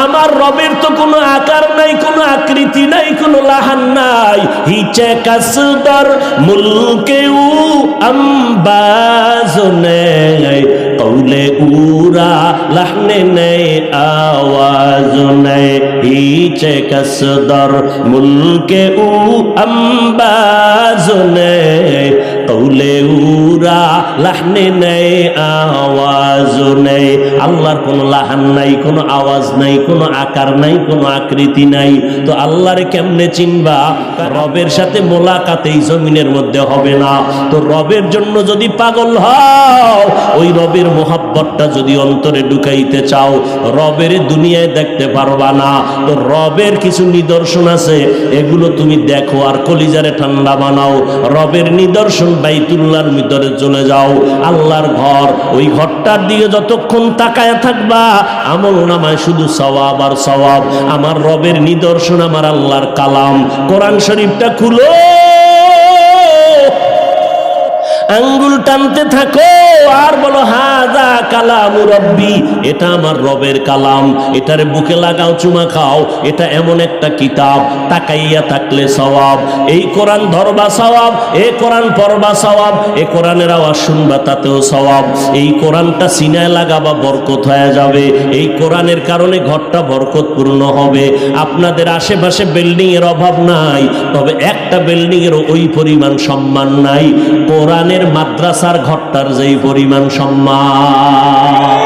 আমার রবের তো কোনো আকার নাই, কোনো আকৃতি নাই, কোনো লাহান নাই। হিচে কাসদর মুলকেউ আম্বাজ নেই, কৌলে উরা লাহনে নেই, আওয়াজ নেই। হিচে কাসদর মুলকেউ আম্বাজ নেই, কৌলে উরা লাহনে নেই, আওয়াজ নেই। আল্লাহর কোনো লাহান নাই, কোনো আওয়াজ নাই, কোনো আকার নাই, কোনো আকৃতি নাই। তো আল্লাহর কেমনে চিনবা? রবের সাথে মোলাকাত এই জমিনের মধ্যে হবে না। তো রবের জন্য যদি পাগল হও, ওই রবের মোহাব্বতটা যদি অন্তরে ঢুকাইতে চাও, রবের দুনিয়ায় দেখতে পারবা না। তো রবের কিছু নিদর্শন আছে, এগুলো তুমি দেখো আর কলিজারে ঠান্ডা বানাও। রবের নিদর্শন বাইতুল্লাহর ভিতরে চলে যাও, আল্লাহর ঘর। ওই ঘরটার দিকে যতক্ষণ তাকায় থাকবা, আমল নামায় শুধু সওয়াব আর সওয়াব। আমার রবের নিদর্শন, আমার আল্লাহর কালাম কোরআন শরীফটা খুলো, আঙ্গুল টানতে থাকো আর বলো হাযা কালামু রব্বি, এটা আমার রবের কালাম। এটারে বুকে লাগাও, চুমা খাও। এটা এমন একটা কিতাব, তাকাইয়া থাকলে সওয়াব। এই কোরআন ধরবা সওয়াব, এই কোরআন পড়বা সওয়াব, এই কোরআনের আওয়াজ শুনবা তাতেও সওয়াব। এই কোরআনটা সিনায় লাগাবা, বরকত হয়ে যাবে। এই কোরআনের কারণে ঘরটা বরকতপূর্ণ হবে। আপনাদের আশেপাশে বিল্ডিং এর অভাব নাই, তবে একটা বিল্ডিং এর ওই পরিমাণ সম্মান নাই কোরআনের মাদ্রাসার ঘরটার যেই পরিমাণ সম্মান।